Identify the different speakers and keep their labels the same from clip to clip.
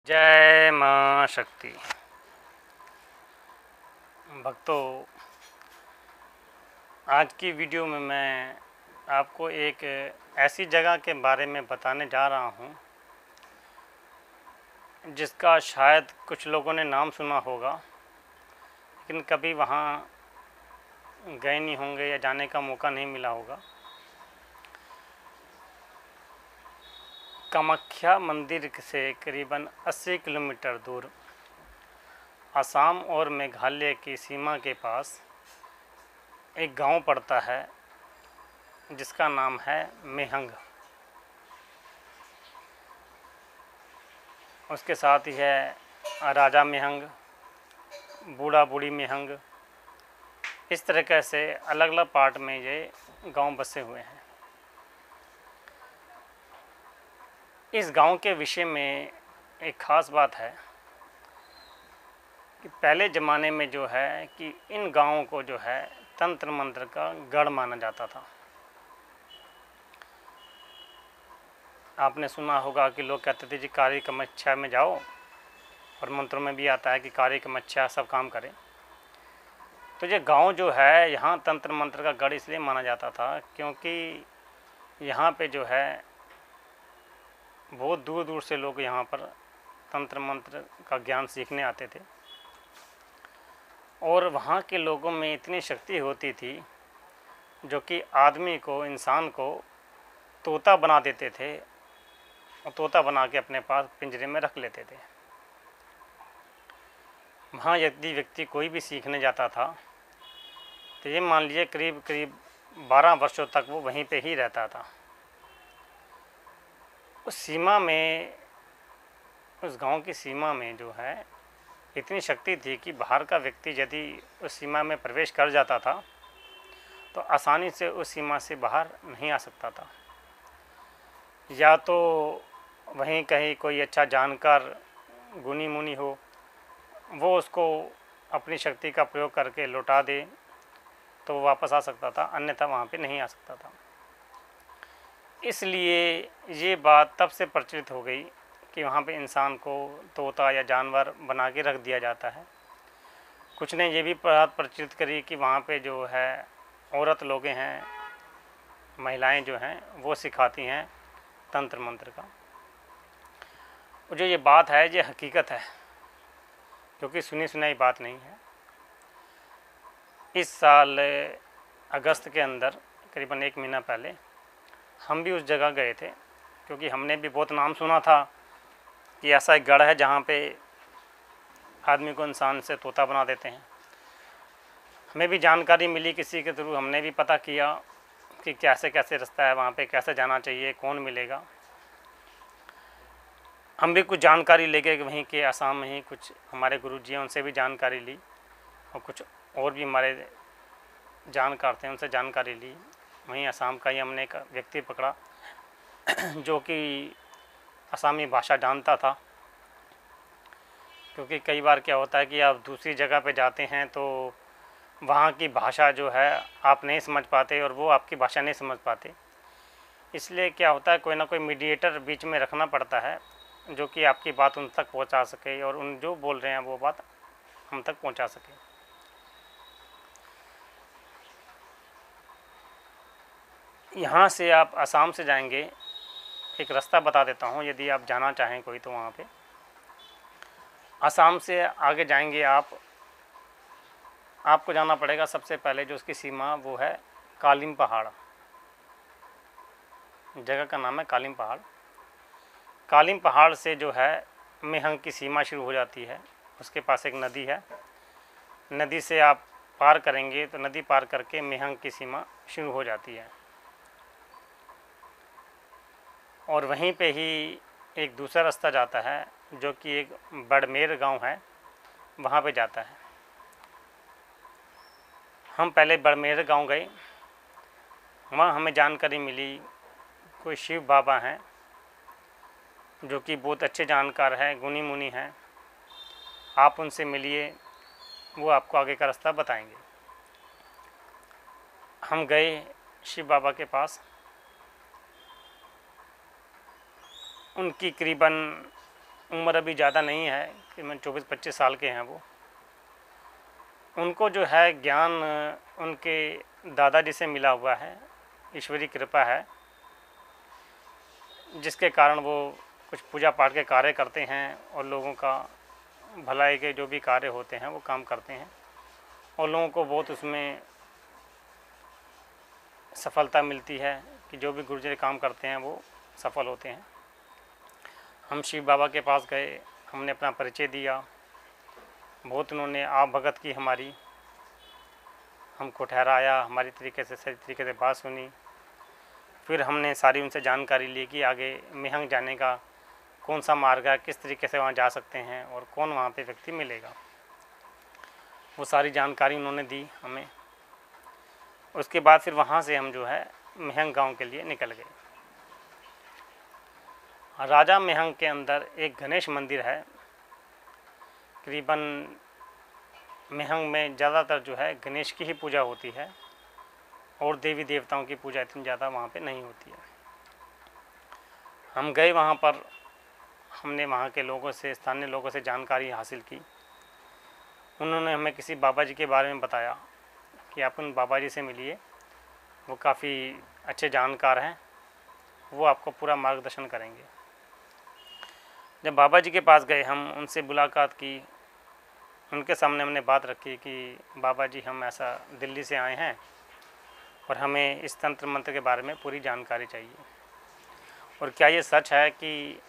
Speaker 1: जय माँ शक्ति। भक्तों, आज की वीडियो में मैं आपको एक ऐसी जगह के बारे में बताने जा रहा हूँ जिसका शायद कुछ लोगों ने नाम सुना होगा, लेकिन कभी वहाँ गए नहीं होंगे या जाने का मौका नहीं मिला होगा। कामाख्या मंदिर से करीबन 80 किलोमीटर दूर असम और मेघालय की सीमा के पास एक गांव पड़ता है जिसका नाम है मेहंग। उसके साथ ही है राजा मेहंग, बूढ़ा बूढ़ी मेहंग। इस तरीके से अलग अलग पार्ट में ये गांव बसे हुए हैं। इस गांव के विषय में एक ख़ास बात है कि पहले ज़माने में जो है कि इन गांवों को जो है तंत्र मंत्र का गढ़ माना जाता था। आपने सुना होगा कि लोग कहते थे जी कार्य कामाख्या में जाओ, और मंत्रों में भी आता है कि कार्य कामाख्या सब काम करे। तो ये गांव जो है यहाँ तंत्र मंत्र का गढ़ इसलिए माना जाता था क्योंकि यहाँ पे जो है बहुत दूर दूर से लोग यहाँ पर तंत्र मंत्र का ज्ञान सीखने आते थे, और वहाँ के लोगों में इतनी शक्ति होती थी जो कि आदमी को, इंसान को तोता बना देते थे और तोता बना के अपने पास पिंजरे में रख लेते थे। वहाँ यदि व्यक्ति कोई भी सीखने जाता था तो ये मान लीजिए करीब करीब 12 वर्षों तक वो वहीं पे ही रहता था। उस सीमा में, उस गांव की सीमा में जो है इतनी शक्ति थी कि बाहर का व्यक्ति यदि उस सीमा में प्रवेश कर जाता था तो आसानी से उस सीमा से बाहर नहीं आ सकता था। या तो वहीं कहीं कोई अच्छा जानकार गुनी मुनि हो, वो उसको अपनी शक्ति का प्रयोग करके लौटा दे तो वो वापस आ सकता था, अन्यथा वहाँ पे नहीं आ सकता था। इसलिए ये बात तब से प्रचलित हो गई कि वहाँ पे इंसान को तोता या जानवर बना के रख दिया जाता है। कुछ ने ये भी बात प्रचलित करी कि वहाँ पे जो है औरत लोग हैं, महिलाएं जो हैं वो सिखाती हैं तंत्र मंत्र का। जो ये बात है ये हकीकत है, क्योंकि सुनी सुनाई बात नहीं है। इस साल अगस्त के अंदर करीबन 1 महीना पहले हम भी उस जगह गए थे, क्योंकि हमने भी बहुत नाम सुना था कि ऐसा एक गढ़ है जहाँ पे आदमी को इंसान से तोता बना देते हैं। हमें भी जानकारी मिली किसी के थ्रू, हमने भी पता किया कि कैसे कैसे रास्ता है वहाँ पे, कैसे जाना चाहिए, कौन मिलेगा। हम भी कुछ जानकारी लेके वहीं के आसाम में ही कुछ हमारे गुरुजी हैं उनसे भी जानकारी ली, और कुछ और भी हमारे जानकार थे उनसे जानकारी ली। वहीं आसाम का ही हमने एक व्यक्ति पकड़ा जो कि आसामी भाषा जानता था, क्योंकि कई बार क्या होता है कि आप दूसरी जगह पे जाते हैं तो वहाँ की भाषा जो है आप नहीं समझ पाते और वो आपकी भाषा नहीं समझ पाते। इसलिए क्या होता है, कोई ना कोई मीडिएटर बीच में रखना पड़ता है जो कि आपकी बात उन तक पहुँचा सके और उन जो बोल रहे हैं वो बात हम तक पहुँचा सके। यहाँ से आप असम से जाएंगे, एक रास्ता बता देता हूँ यदि आप जाना चाहें कोई तो वहाँ पे। असम से आगे जाएंगे आपको जाना पड़ेगा सबसे पहले जो उसकी सीमा वो है कालिम पहाड़। जगह का नाम है कालिम पहाड़। कालिम पहाड़ से जो है मेहंग की सीमा शुरू हो जाती है। उसके पास एक नदी है, नदी से आप पार करेंगे तो नदी पार करके मेहंग की सीमा शुरू हो जाती है। और वहीं पे ही एक दूसरा रास्ता जाता है जो कि एक बड़मेर गांव है, वहाँ पे जाता है। हम पहले बड़मेर गांव गए, वहाँ हमें जानकारी मिली कोई शिव बाबा हैं जो कि बहुत अच्छे जानकार हैं, गुनी मुनि हैं। आप उनसे मिलिए, वो आपको आगे का रास्ता बताएंगे। हम गए शिव बाबा के पास। उनकी करीबन उम्र अभी ज़्यादा नहीं है कि मैं 24-25 साल के हैं वो। उनको जो है ज्ञान उनके दादाजी से मिला हुआ है, ईश्वरीय कृपा है, जिसके कारण वो कुछ पूजा पाठ के कार्य करते हैं और लोगों का भलाई के जो भी कार्य होते हैं वो काम करते हैं और लोगों को बहुत उसमें सफलता मिलती है कि जो भी गुरुजी काम करते हैं वो सफल होते हैं। हम शिव बाबा के पास गए, हमने अपना परिचय दिया, बहुत उन्होंने आप भगत की हमारी, हमको ठहराया, हमारी तरीके से सही तरीके से बात सुनी। फिर हमने सारी उनसे जानकारी ली कि आगे मिहंग जाने का कौन सा मार्ग है, किस तरीके से वहाँ जा सकते हैं और कौन वहाँ पे व्यक्ति मिलेगा। वो सारी जानकारी उन्होंने दी हमें। उसके बाद फिर वहाँ से हम जो है मिहंग गांव के लिए निकल गए। राजा मिहंग के अंदर एक गणेश मंदिर है। करीबन मिहंग में ज़्यादातर जो है गणेश की ही पूजा होती है और देवी देवताओं की पूजा इतनी ज़्यादा वहाँ पे नहीं होती है। हम गए वहाँ पर, हमने वहाँ के लोगों से, स्थानीय लोगों से जानकारी हासिल की। उन्होंने हमें किसी बाबा जी के बारे में बताया कि आप उन बाबा जी से मिलिए, वो काफ़ी अच्छे जानकार हैं, वो आपको पूरा मार्गदर्शन करेंगे। जब बाबा जी के पास गए, हम उनसे मुलाकात की, उनके सामने हमने बात रखी कि बाबा जी हम ऐसा दिल्ली से आए हैं और हमें इस तंत्र मंत्र के बारे में पूरी जानकारी चाहिए, और क्या ये सच है कि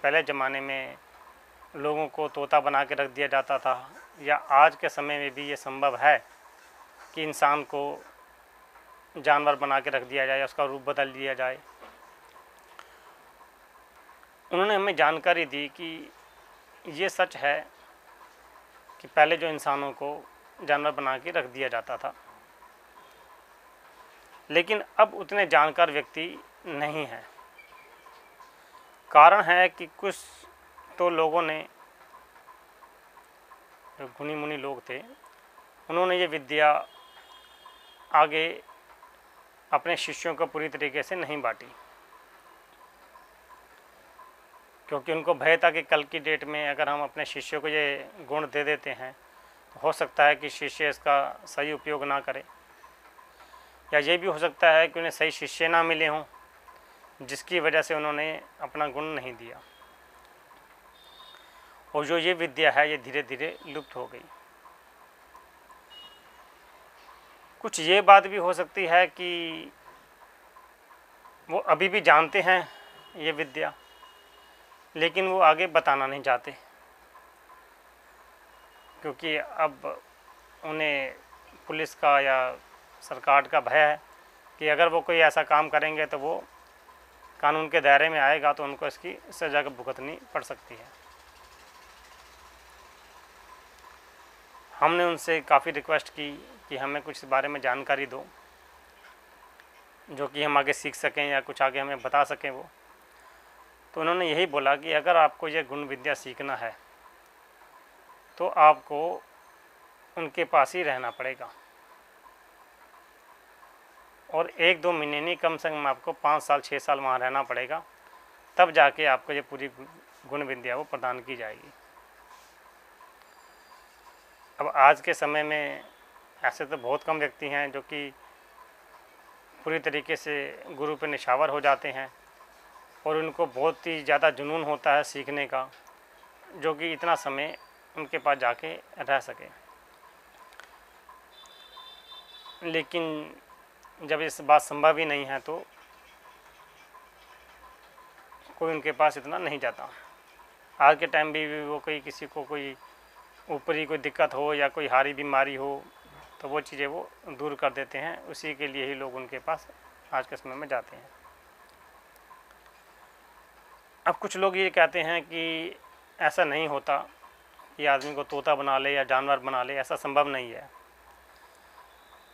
Speaker 1: पहले ज़माने में लोगों को तोता बना के रख दिया जाता था, या आज के समय में भी ये संभव है कि इंसान को जानवर बना के रख दिया जाए, उसका रूप बदल दिया जाए। उन्होंने हमें जानकारी दी कि ये सच है कि पहले जो इंसानों को जानवर बना के रख दिया जाता था, लेकिन अब उतने जानकार व्यक्ति नहीं हैं। कारण है कि कुछ तो लोगों ने, जो गुणी मुनि लोग थे, उन्होंने ये विद्या आगे अपने शिष्यों को पूरी तरीके से नहीं बांटी, क्योंकि उनको भय था कि कल की डेट में अगर हम अपने शिष्यों को ये गुण दे देते हैं तो हो सकता है कि शिष्य इसका सही उपयोग ना करे, या ये भी हो सकता है कि उन्हें सही शिष्य ना मिले हों, जिसकी वजह से उन्होंने अपना गुण नहीं दिया, और जो ये विद्या है ये धीरे धीरे लुप्त हो गई। कुछ ये बात भी हो सकती है कि वो अभी भी जानते हैं ये विद्या, लेकिन वो आगे बताना नहीं चाहते, क्योंकि अब उन्हें पुलिस का या सरकार का भय है कि अगर वो कोई ऐसा काम करेंगे तो वो कानून के दायरे में आएगा तो उनको इसकी सज़ा भुगतनी पड़ सकती है। हमने उनसे काफ़ी रिक्वेस्ट की कि हमें कुछ इस बारे में जानकारी दो, जो कि हम आगे सीख सकें या कुछ आगे हमें बता सकें वो। तो उन्होंने यही बोला कि अगर आपको ये गुण विद्या सीखना है तो आपको उनके पास ही रहना पड़ेगा, और 1-2 महीने नहीं, कम से कम आपको 5 साल 6 साल वहाँ रहना पड़ेगा, तब जाके आपको ये पूरी गुण विद्या वो प्रदान की जाएगी। अब आज के समय में ऐसे तो बहुत कम व्यक्ति हैं जो कि पूरी तरीके से गुरु पे निछावर हो जाते हैं, और उनको बहुत ही ज़्यादा जुनून होता है सीखने का, जो कि इतना समय उनके पास जाके रह सके। लेकिन जब इस बात संभव ही नहीं है तो कोई उनके पास इतना नहीं जाता। आज के टाइम भी वो कोई किसी को कोई ऊपरी कोई दिक्कत हो या कोई हारी बीमारी हो तो वो चीज़ें वो दूर कर देते हैं, उसी के लिए ही लोग उनके पास आज के समय में जाते हैं। अब कुछ लोग ये कहते हैं कि ऐसा नहीं होता कि आदमी को तोता बना ले या जानवर बना ले, ऐसा संभव नहीं है।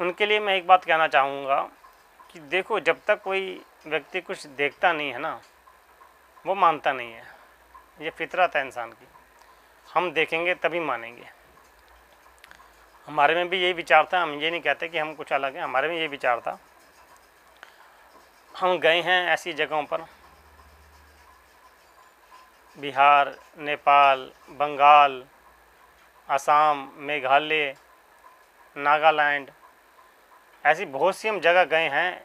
Speaker 1: उनके लिए मैं एक बात कहना चाहूँगा कि देखो, जब तक कोई व्यक्ति कुछ देखता नहीं है ना, वो मानता नहीं है। ये फितरत है इंसान की, हम देखेंगे तभी मानेंगे। हमारे में भी यही विचार था, हम ये नहीं कहते कि हम कुछ अलग हैं, हमारे में यही विचार था। हम गए हैं ऐसी जगहों पर बिहार, नेपाल, बंगाल, असम, मेघालय, नागालैंड, ऐसी बहुत सी हम जगह गए हैं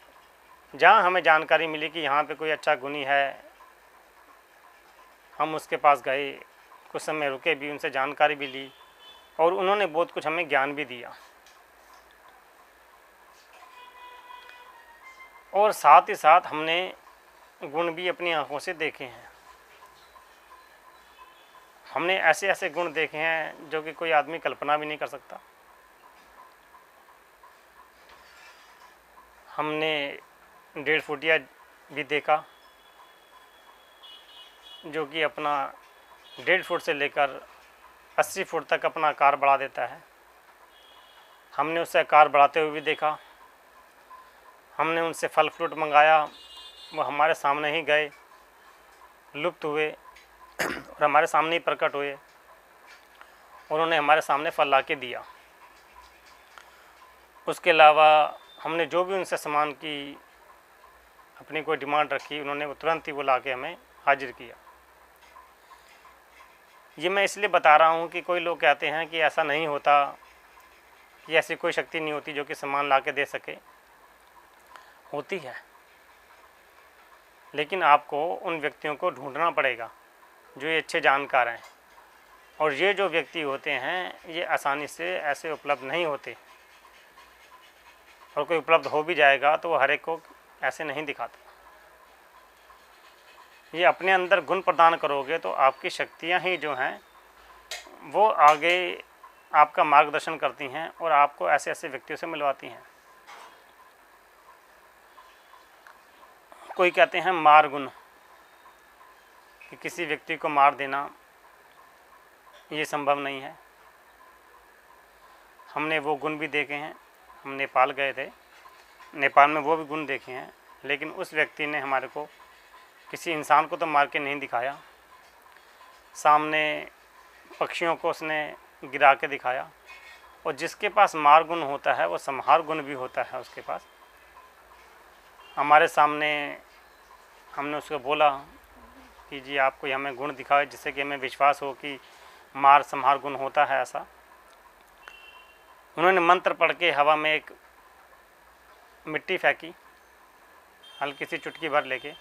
Speaker 1: जहाँ हमें जानकारी मिली कि यहाँ पे कोई अच्छा गुणी है। हम उसके पास गए, कुछ समय रुके भी, उनसे जानकारी भी ली और उन्होंने बहुत कुछ हमें ज्ञान भी दिया। और साथ ही साथ हमने गुण भी अपनी आंखों से देखे हैं। हमने ऐसे ऐसे गुण देखे हैं जो कि कोई आदमी कल्पना भी नहीं कर सकता। हमने 1.5 फुटिया भी देखा जो कि अपना 1.5 फुट से लेकर 80 फुट तक अपना आकार बढ़ा देता है। हमने उससे आकार बढ़ाते हुए भी देखा। हमने उनसे फल फ्रूट मंगाया, वो हमारे सामने ही गए, लुप्त हुए और हमारे सामने ही प्रकट हुए। उन्होंने हमारे सामने फल ला के दिया। उसके अलावा हमने जो भी उनसे सामान की अपनी कोई डिमांड रखी, उन्होंने वो तुरंत ही वो ला के हमें हाजिर किया। ये मैं इसलिए बता रहा हूँ कि कोई लोग कहते हैं कि ऐसा नहीं होता, कि ऐसी कोई शक्ति नहीं होती जो कि सामान ला के दे सके। होती है, लेकिन आपको उन व्यक्तियों को ढूंढना पड़ेगा जो ये अच्छे जानकार हैं। और ये जो व्यक्ति होते हैं ये आसानी से ऐसे उपलब्ध नहीं होते, और कोई उपलब्ध हो भी जाएगा तो वो हर एक को ऐसे नहीं दिखाता। ये अपने अंदर गुण प्रदान करोगे तो आपकी शक्तियाँ ही जो हैं वो आगे आपका मार्गदर्शन करती हैं और आपको ऐसे ऐसे व्यक्तियों से मिलवाती हैं। कोई कहते हैं मार गुण, कि किसी व्यक्ति को मार देना ये संभव नहीं है। हमने वो गुण भी देखे हैं। हम नेपाल गए थे, नेपाल में वो भी गुण देखे हैं, लेकिन उस व्यक्ति ने हमारे को किसी इंसान को तो मार के नहीं दिखाया, सामने पक्षियों को उसने गिरा के दिखाया। और जिसके पास मार गुण होता है वो संहार गुण भी होता है उसके पास। हमारे सामने हमने उसको बोला कि जी आप कोई हमें गुण दिखाए जिससे कि हमें विश्वास हो कि मार संहार गुण होता है ऐसा। उन्होंने मंत्र पढ़ के हवा में एक मिट्टी फेंकी, हल्की सी चुटकी भर लेके,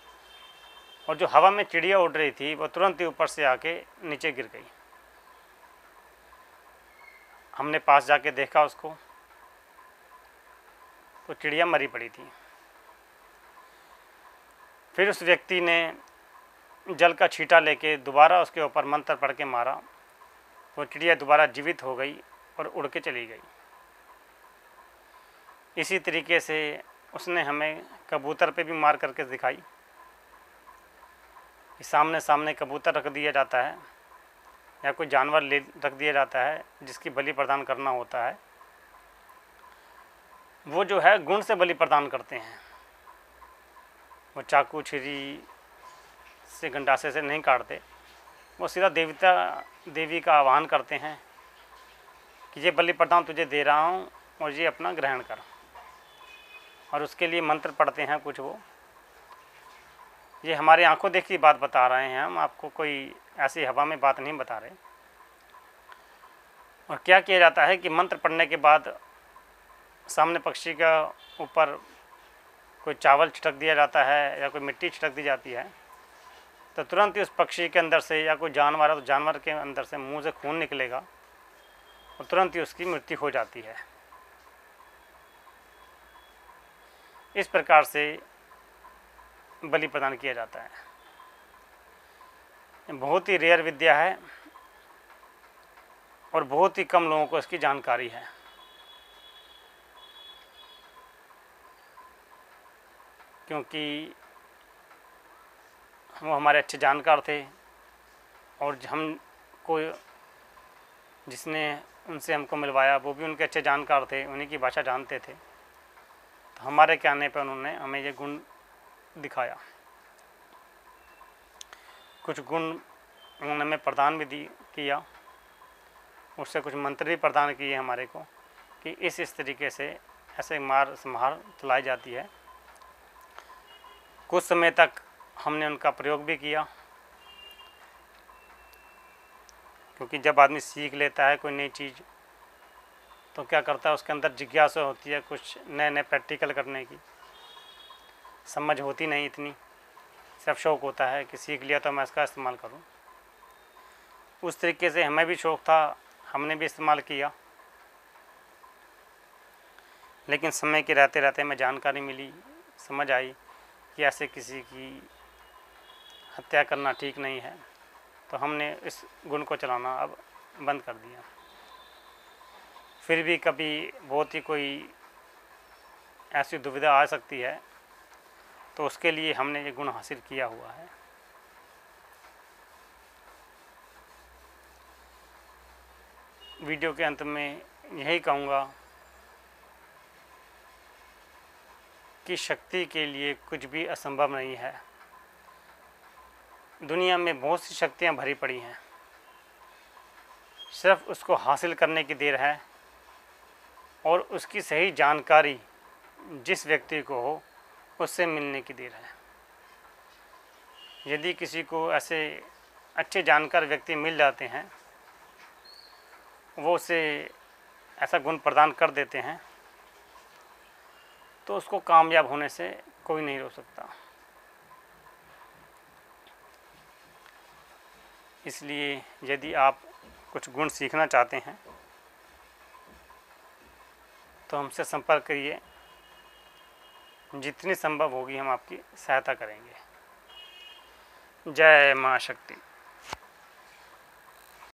Speaker 1: और जो हवा में चिड़िया उड़ रही थी वो तुरंत ही ऊपर से आके नीचे गिर गई। हमने पास जाके देखा उसको, तो चिड़िया मरी पड़ी थी। फिर उस व्यक्ति ने जल का छींटा लेके दोबारा उसके ऊपर मंत्र पढ़ के मारा, वो चिड़िया दोबारा जीवित हो गई और उड़ के चली गई। इसी तरीके से उसने हमें कबूतर पे भी मार करके दिखाई कि सामने सामने कबूतर रख दिया जाता है या कोई जानवर ले रख दिया जाता है जिसकी बलि प्रदान करना होता है। वो जो है गुण से बलि प्रदान करते हैं। वो चाकू छुरी से गंडासे से नहीं काटते, वो सीधा देवी का आह्वान करते हैं कि ये बलि प्रदान तुझे दे रहा हूँ और ये अपना ग्रहण कर। और उसके लिए मंत्र पढ़ते हैं कुछ वो। ये हमारी आंखों देखी बात बता रहे हैं, हम आपको कोई ऐसी हवा में बात नहीं बता रहे। और क्या किया जाता है कि मंत्र पढ़ने के बाद सामने पक्षी का ऊपर कोई चावल छिटक दिया जाता है या कोई मिट्टी छिटक दी जाती है, तो तुरंत ही उस पक्षी के अंदर से, या कोई जानवर है तो जानवर के अंदर से मुंह से खून निकलेगा और तुरंत ही उसकी मृत्यु हो जाती है। इस प्रकार से बलि प्रदान किया जाता है। बहुत ही रेयर विद्या है और बहुत ही कम लोगों को इसकी जानकारी है। क्योंकि वो हमारे अच्छे जानकार थे और हम को जिसने उनसे हमको मिलवाया वो भी उनके अच्छे जानकार थे, उन्हीं की भाषा जानते थे। तो हमारे कहने पर उन्होंने हमें ये गुण दिखाया। कुछ गुण उन्होंने हमें प्रदान भी किया, उससे कुछ मंत्र भी प्रदान किए हमारे को कि इस तरीके से ऐसे मार संहार चलाई जाती है। कुछ समय तक हमने उनका प्रयोग भी किया। क्योंकि जब आदमी सीख लेता है कोई नई चीज़ तो क्या करता है, उसके अंदर जिज्ञासा होती है कुछ नए नए प्रैक्टिकल करने की। समझ होती नहीं इतनी, सिर्फ शौक़ होता है कि सीख लिया तो मैं इसका इस्तेमाल करूं। उस तरीके से हमें भी शौक़ था, हमने भी इस्तेमाल किया, लेकिन समय के रहते रहते हमें जानकारी मिली, समझ आई कि ऐसे किसी की हत्या करना ठीक नहीं है, तो हमने इस गुण को चलाना अब बंद कर दिया। फिर भी कभी बहुत ही कोई ऐसी दुविधा आ सकती है तो उसके लिए हमने ये गुण हासिल किया हुआ है। वीडियो के अंत में यही कहूँगा कि शक्ति के लिए कुछ भी असंभव नहीं है। दुनिया में बहुत सी शक्तियाँ भरी पड़ी हैं, सिर्फ उसको हासिल करने की देर है और उसकी सही जानकारी जिस व्यक्ति को हो उससे मिलने की देर है। यदि किसी को ऐसे अच्छे जानकार व्यक्ति मिल जाते हैं, वो उसे ऐसा गुण प्रदान कर देते हैं, तो उसको कामयाब होने से कोई नहीं रोक सकता। इसलिए यदि आप कुछ गुण सीखना चाहते हैं तो हमसे संपर्क करिए, जितनी संभव होगी हम आपकी सहायता करेंगे। जय माँ शक्ति।